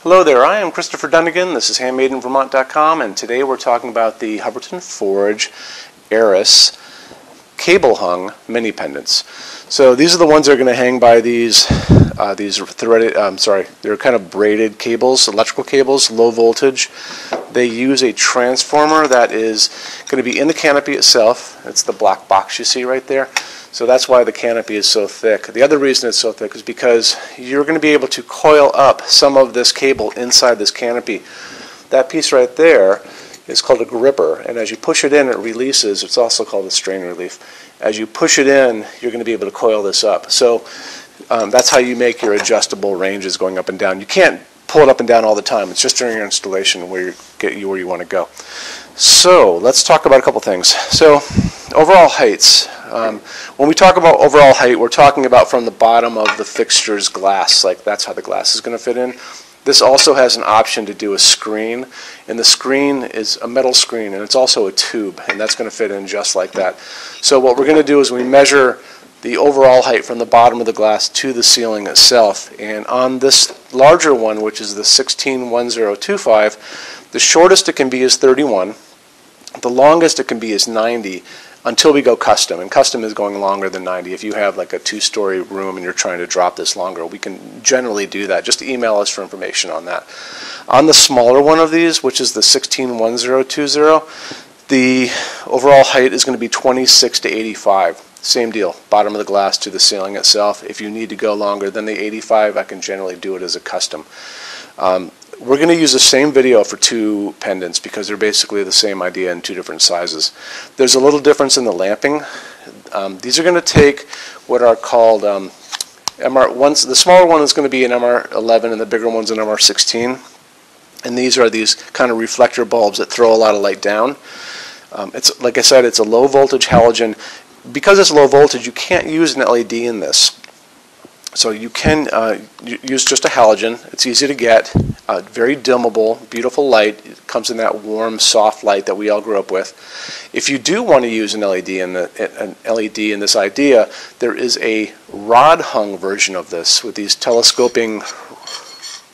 Hello there, I am Christopher Dunnigan. This is HandmadeInVermont.com, and today we're talking about the Hubbardton Forge Airis cable hung mini pendants. So these are the ones that are going to hang by these threaded, they're kind of braided cables, electrical cables, low voltage. They use a transformer that is going to be in the canopy itself. It's the black box you see right there. So that's why the canopy is so thick. The other reason it's so thick is because you're going to be able to coil up some of this cable inside this canopy. That piece right there is called a gripper, and as you push it in, it releases. It's also called a strain relief. As you push it in, you're going to be able to coil this up. So that's how you make your adjustable ranges going up and down. You can't pull it up and down all the time. It's just during your installation where you get you where you want to go. So let's talk about a couple things. So overall heights. When we talk about overall height, we're talking about from the bottom of the fixture's glass. Like that's how the glass is going to fit in. This also has an option to do a screen, and the screen is a metal screen, and it's also a tube, and that's going to fit in just like that. So what we're going to do is we measure the overall height from the bottom of the glass to the ceiling itself, and on this larger one, which is the 161025, the shortest it can be is 31, the longest it can be is 90, until we go custom, and custom is going longer than 90. If you have like a 2-story room and you're trying to drop this longer, we can generally do that. Just email us for information on that. On the smaller one of these, which is the 161020, the overall height is going to be 26 to 85. Same deal, bottom of the glass to the ceiling itself. If you need to go longer than the 85, I can generally do it as a custom. We're going to use the same video for two pendants because they're basically the same idea in two different sizes. There's a little difference in the lamping. These are going to take what are called MR1s. The smaller one is going to be an MR11 and the bigger one's an MR16. And these are these kind of reflector bulbs that throw a lot of light down. It's like I said, it's a low voltage halogen. Because it's low voltage, you can't use an LED in this. So you can use just a halogen. It's easy to get, very dimmable, beautiful light. It comes in that warm, soft light that we all grew up with. If you do want to use an LED in this idea, there is a rod-hung version of this with these telescoping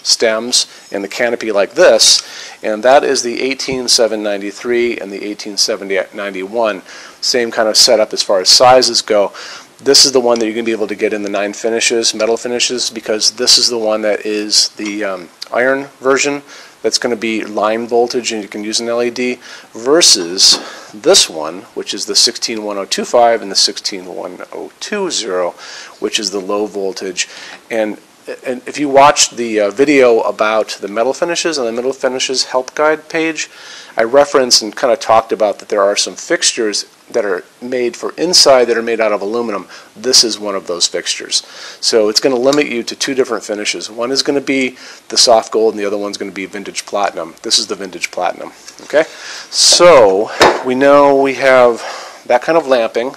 stems and the canopy like this, and that is the 18793 and the 18791. Same kind of setup as far as sizes go. This is the one that you're going to be able to get in the 9 finishes, metal finishes, because this is the one that is the iron version that's going to be line voltage and you can use an LED, versus this one, which is the 161025 and the 161020, which is the low voltage. And if you watch the video about the metal finishes on the metal finishes help guide page, I referenced and kind of talked about that there are some fixtures that are made for inside that are made out of aluminum. This is one of those fixtures. So it's going to limit you to two different finishes. One is going to be the soft gold and the other one's going to be vintage platinum. This is the vintage platinum. Okay? So we know we have that kind of lamping.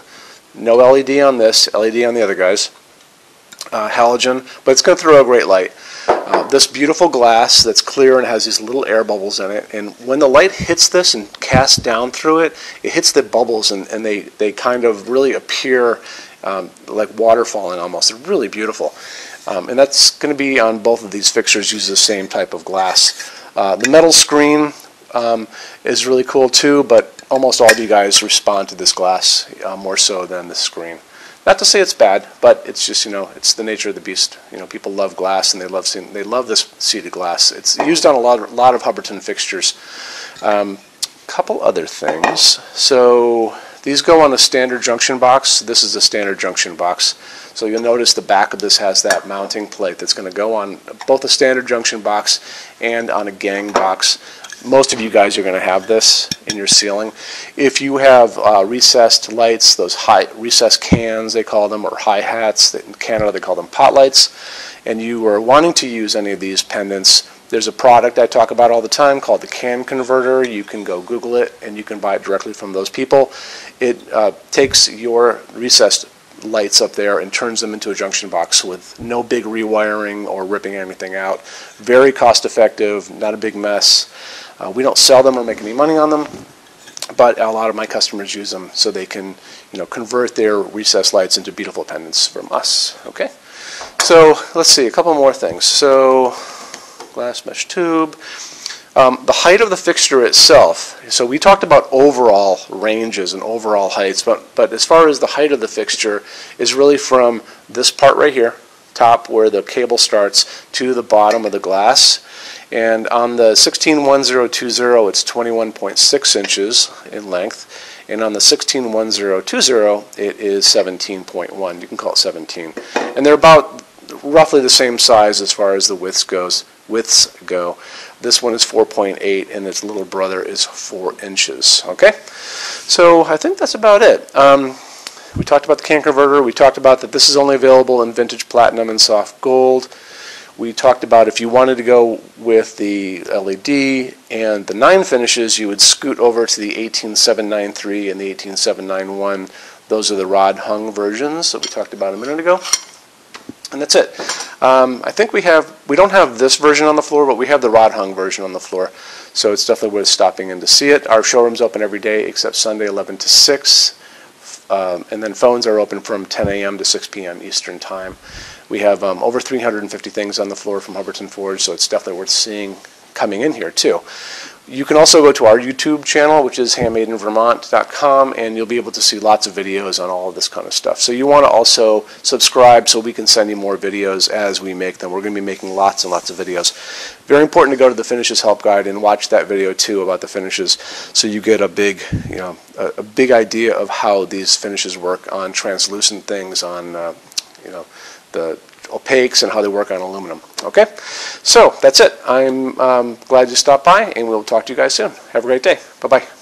No LED on this, LED on the other guys. Halogen, but it's going to throw a great light. This beautiful glass that's clear and has these little air bubbles in it, and when the light hits this and casts down through it, it hits the bubbles and they kind of really appear like water falling almost. They're really beautiful. And that's going to be on both of these fixtures, use the same type of glass. The metal screen is really cool too, but almost all of you guys respond to this glass more so than the screen. Not to say it's bad, but it's just, it's the nature of the beast. People love glass and they love this seated glass. It's used on a lot of Hubbardton fixtures. Couple other things. So these go on a standard junction box. This is a standard junction box. So you'll notice the back of this has that mounting plate that's going to go on both a standard junction box and on a gang box. Most of you guys are going to have this in your ceiling. If you have recessed lights, those high recessed cans they call them, or hi-hats, in Canada they call them pot lights, and you are wanting to use any of these pendants, there's a product I talk about all the time called the can converter. You can go Google it and you can buy it directly from those people. It takes your recessed lights up there and turns them into a junction box with no big rewiring or ripping anything out. Very cost effective, not a big mess. We don't sell them or make any money on them, but a lot of my customers use them so they can, convert their recessed lights into beautiful pendants from us. Okay, so let's see a couple more things. So glass mesh tube. The height of the fixture itself, so we talked about overall ranges and overall heights, but as far as the height of the fixture is really from this part right here, top where the cable starts, to the bottom of the glass. And on the 161020, it's 21.6 inches in length. And on the 161020, it is 17.1. You can call it 17. And they're about roughly the same size as far as the widths go. This one is 4.8, and its little brother is 4 inches. Okay, so I think that's about it. We talked about the can converter. We talked about that this is only available in vintage platinum and soft gold. We talked about if you wanted to go with the LED and the 9 finishes, you would scoot over to the 18793 and the 18791. Those are the rod hung versions that we talked about a minute ago. And that's it. I think we don't have this version on the floor, but we have the rod hung version on the floor. So it's definitely worth stopping in to see it. Our showroom's open every day except Sunday 11 to 6. And then phones are open from 10 a.m. to 6 p.m. Eastern Time. We have over 350 things on the floor from Hubbardton Forge, so it's definitely worth seeing coming in here too. You can also go to our YouTube channel, which is HandmadeInVermont.com, and you'll be able to see lots of videos on all of this kind of stuff. So you want to also subscribe so we can send you more videos as we make them. We're going to be making lots and lots of videos. Very important to go to the Finishes Help Guide and watch that video too about the finishes, so you get a big, a big idea of how these finishes work on translucent things, on the opaques, and how they work on aluminum. Okay, so that's it. I'm glad you stopped by, and we'll talk to you guys soon. Have a great day. Bye-bye.